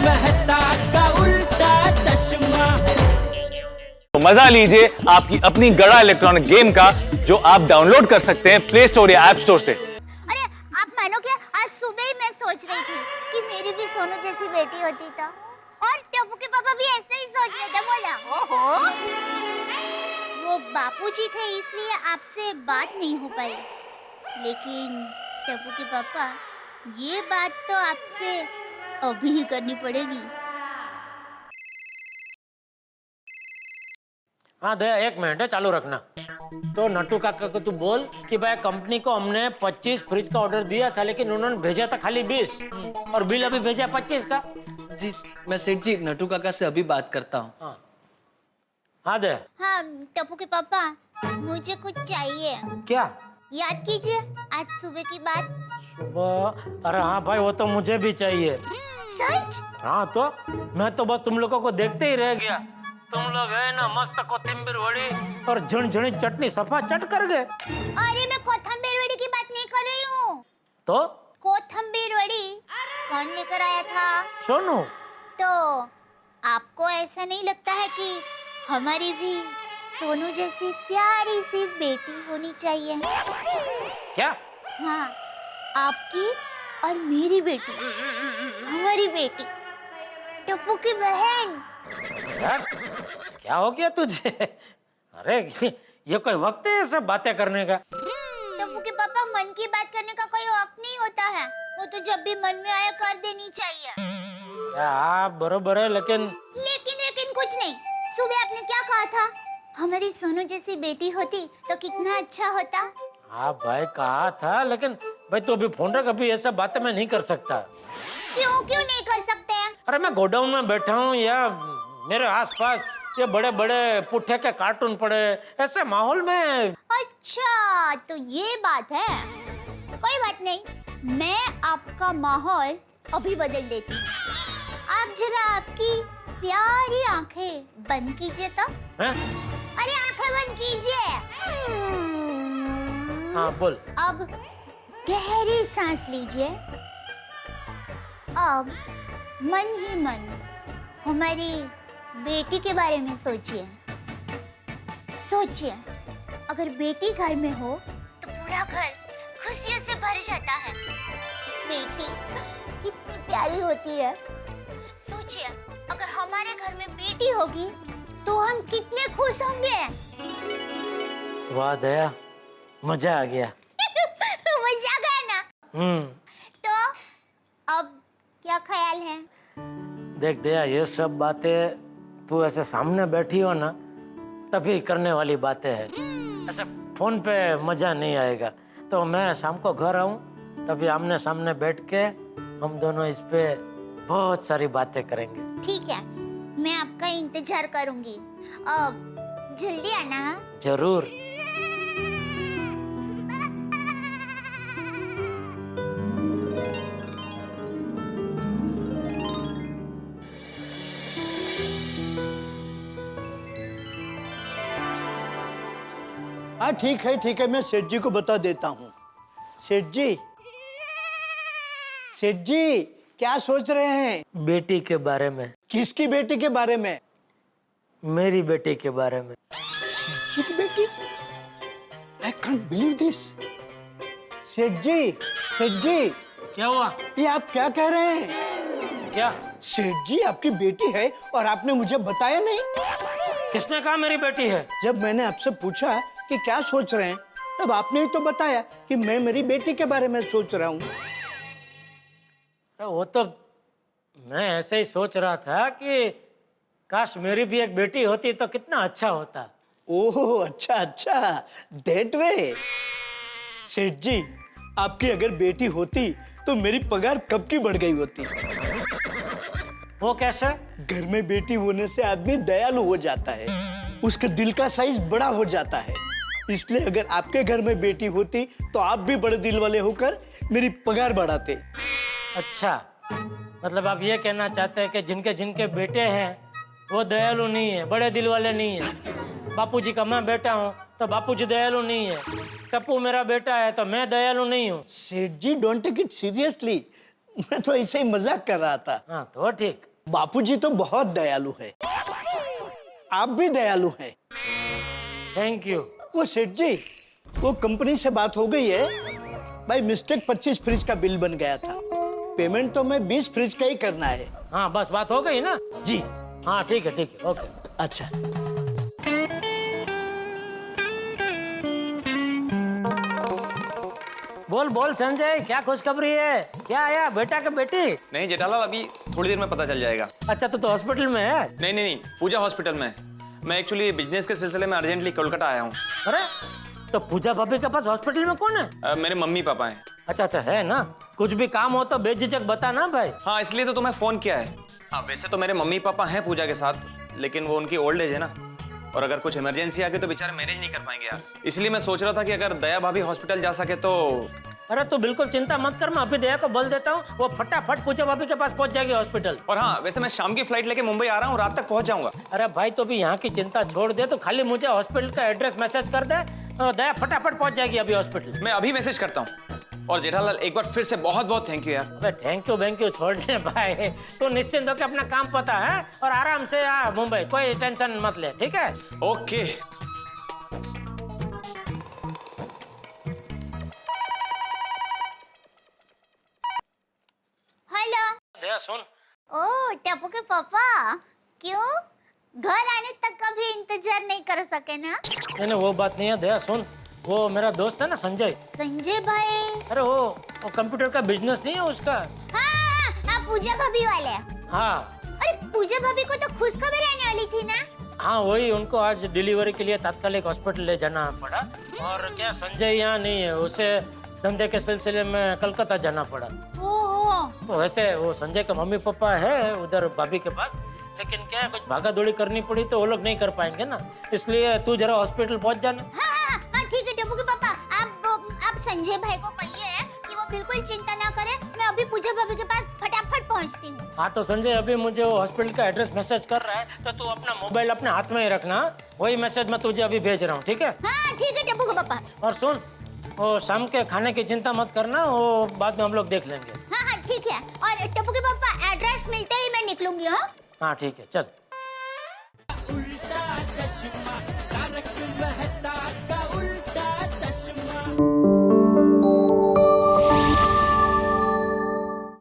मेहता का उल्टा चश्मा। तो मजा लीजिए आपकी अपनी गड़ा इलेक्ट्रॉनिक गेम का, जो आप डाउनलोड कर सकते हैं प्ले स्टोर या ऐप स्टोर से। अरे आप मानोगे, आज सुबह ही मैं सोच रही थी कि मेरी भी सोनू जैसी बेटी होती तो, और टप्पू के पापा भी ऐसे ही सोच रहे थे। बोला ओहो, वो बापूजी थे इसलिए आपसे बात नहीं हो पाई, लेकिन टप्पू के पापा ये बात तो आपसे अभी ही करनी पड़ेगी। हाँ दया, 1 मिनट है, चालू रखना। तो नट्टू काका को तू बोल कि भाई कंपनी को हमने 25 फ्रिज का ऑर्डर दिया था, लेकिन उन्होंने भेजा था खाली 20 और बिल अभी भेजा 25 का। जी मैं सेठ जी नट्टू काका से अभी बात करता हूँ। हाँ हाँ दया। हाँ टप्पू के पापा, मुझे कुछ चाहिए। क्या? याद कीजिए आज सुबह की बात। सुबह? अरे हाँ भाई, वो तो मुझे भी चाहिए। सच? हाँ तो मैं तो बस तुम लोगों को देखते ही रह गया। तुम लोग है ना मस्त कोथिंबीर वड़ी और झुनझुनी चटनी सफा चट कर गए। अरे मैं कोथिंबीर वड़ी की बात नहीं कर रही हूँ। तो कोथिंबीर वड़ी कौन लेकर आया था? सोनू। तो आपको ऐसा नहीं लगता है कि हमारी भी सोनू जैसी प्यारी सी बेटी होनी चाहिए? क्या? हाँ, आपकी और मेरी बेटी, हमारी बेटी, टप्पू की बहन। यार क्या हो गया तुझे? अरे ये कोई वक्त है सब बातें करने का? टप्पू के पापा, मन की बात करने का कोई वक्त नहीं होता है, वो तो जब भी मन में आया कर देनी चाहिए। हाँ बरोबर है, लेकिन कुछ नहीं। सुबह आपने क्या कहा था? हमारी सोनू जैसी बेटी होती तो कितना अच्छा होता। हाँ भाई कहा था, लेकिन भाई तू अभी फोन रख, अभी ऐसा बातें मैं नहीं कर सकता। क्यों नहीं कर सकते हैं? अरे मैं गोडाउन में बैठा हूँ या मेरे आसपास ये बड़े बड़े पुट्ठे के कार्टून पड़े, ऐसे माहौल में। अच्छा तो ये बात है, कोई बात नहीं, मैं आपका माहौल अभी बदल देती हूँ। आप जरा आपकी प्यारी आंखें बंद कीजिए तो। हैं? अरे आंखें बंद कीजिए। हाँ बोल। अब गहरी सांस लीजिए। अब मन ही मन हमारी बेटी के बारे में सोचिए। अगर बेटी घर में हो तो पूरा घर खुशियों से भर जाता है। बेटी कितनी प्यारी होती है। सोचिए अगर हमारे घर में बेटी होगी तो हम कितने खुश होंगे। वाह दया, मजा आ गया। मजा आ गया ना? तो अब क्या ख्याल है? देख दया, ये सब बातें तू ऐसे सामने बैठी हो ना तभी करने वाली बातें हैं। ऐसे फोन पे मजा नहीं आएगा। तो मैं शाम को घर आऊं तभी आमने सामने बैठ के हम दोनों इस पे बहुत सारी बातें करेंगे। ठीक है, मैं आपका इंतजार करूंगी। अब जल्दी आना। जरूर। हाँ ठीक है, मैं सेठ जी को बता देता हूँ। सेठ जी क्या सोच रहे हैं? बेटी के बारे में। किसकी बेटी के बारे में? मेरी बेटी के बारे में। सेठ जी की बेटी? I can't believe this। सेठ जी क्या हुआ? ये आप क्या कह रहे हैं? क्या? सेठ जी आपकी बेटी है और आपने मुझे बताया नहीं। किसने कहा मेरी बेटी है? जब मैंने आपसे पूछा कि क्या सोच रहे हैं तब आपने ही तो बताया कि मैं मेरी बेटी के बारे में सोच रहा हूँ। वो तो मैं ऐसे ही सोच रहा था कि काश मेरी भी एक बेटी होती तो कितना अच्छा होता। ओह अच्छा, दैट वे। सेठ जी आपकी अगर बेटी होती तो मेरी पगार कब की बढ़ गई होती। वो कैसे? घर में बेटी होने से आदमी दयालु हो जाता है, उसके दिल का साइज बड़ा हो जाता है। इसलिए अगर आपके घर में बेटी होती तो आप भी बड़े दिल वाले होकर मेरी पगार बढ़ाते। अच्छा, मतलब आप ये कहना चाहते हैं कि जिनके जिनके बेटे हैं वो दयालु नहीं है, बड़े दिल वाले नहीं है। बापूजी का मैं बेटा हूँ तो बापूजी दयालु नहीं है, टप्पू मेरा बेटा है तो मैं दयालु नहीं हूँ। सेठ जी डोंट टेक इट सीरियसली, मैं तो ऐसे ही मजाक कर रहा था। हाँ तो ठीक। बापूजी तो बहुत दयालु है, आप भी दयालु हैं। Thank you. वो सेठ जी, वो कंपनी से बात हो गई है। भाई मिस्टेक 25 फ्रिज का बिल बन गया था, पेमेंट तो मैं 20 फ्रिज का ही करना है। हाँ बस बात हो गई ना। जी हाँ ठीक है ओके। अच्छा। बोल बोल संजय, क्या खुशखबरी है? क्या आया, बेटा के बेटी? नहीं जेठालाल, अभी थोड़ी देर में पता चल जाएगा। अच्छा तो हॉस्पिटल में है? नहीं, पूजा हॉस्पिटल में। मैं एक्चुअली बिजनेस के सिलसिले में अर्जेंटली कोलकाता आया हूँ। अरे तो पूजा भाभी के पास हॉस्पिटल में कौन है? मेरे मम्मी पापा हैं। अच्छा है ना, कुछ भी काम हो तो बेझिझक बता ना भाई। हाँ, इसलिए तो तुम्हें फोन किया है। हाँ, वैसे तो मेरे मम्मी पापा हैं पूजा के साथ, लेकिन वो उनकी ओल्ड एज है ना, और अगर कुछ इमरजेंसी आ गई तो बेचारे मैनेज नहीं कर पाएंगे यार। इसलिए मैं सोच रहा था कि अगर दया भाभी हॉस्पिटल जा सके तो। अरे तू बिल्कुल चिंता मत कर, मैं अभी दया को बोल देता हूँ, वो फटाफट पूजा भाभी के पास पहुंच जाएगी हॉस्पिटल। और हाँ, वैसे मैं शाम की फ्लाइट लेके मुंबई आ रहा हूँ, रात तक पहुंच जाऊंगा। अरे भाई तो भी यहाँ की चिंता छोड़ दे, तो खाली मुझे हॉस्पिटल का एड्रेस मैसेज कर दे, तो दया फटाफट पहुंच जाएगी अभी हॉस्पिटल। मैं अभी मैसेज करता हूँ। और जेठालाल एक बार फिर से बहुत बहुत थैंक यू यार। अबे थैंक यू छोड़ दे भाई, तू निश्चिंत होकर अपना काम पता है और आराम से आ मुंबई, कोई टेंशन मत ले, ठीक है? ओके। हेलो। दया सुन। ओ टप्पू के पापा, क्यों घर आने तक का भी इंतजार नहीं कर सके ना? नहीं वो बात नहीं है दया, सुन, वो मेरा दोस्त है ना संजय। संजय भाई? अरे वो कंप्यूटर का बिजनेस नहीं है उसका। हाँ, पूजा भाभी वाले। हाँ। अरे पूजा भाभी को तो खुशखबरी आने वाली थी ना? हाँ वही, उनको आज डिलीवरी के लिए तात्कालिक हॉस्पिटल ले जाना पड़ा। और क्या संजय यहाँ नहीं है, उसे धंधे के सिलसिले में कलकत्ता जाना पड़ा। तो वैसे वो संजय के मम्मी पापा है उधर भाभी के पास, लेकिन क्या कुछ भागा दौड़ी करनी पड़ी तो वो लोग नहीं कर पाएंगे ना, इसलिए तू जरा हॉस्पिटल पहुंच जाना। हाँ, ठीक है टप्पू के पापा, आप संजय भाई को कहिए कि वो बिल्कुल चिंता ना करे, मैं अभी पूजा भाभी के पास फटाफट पहुंचती हूँ। हाँ तो संजय अभी मुझे वो हॉस्पिटल का एड्रेस मैसेज कर रहा है, तो तू अपना मोबाइल अपने हाथ में ही रखना, वही मैसेज मैं तुझे अभी भेज रहा हूँ, ठीक है? हाँ ठीक है टप्पू के पापा। और सुन, वो शाम के खाने की चिंता मत करना, वो बाद में हम लोग देख लेंगे। हाँ ठीक है, और टप्पू के पापा एड्रेस मिलते ही मैं निकलूंगी। हाँ ठीक है, चल।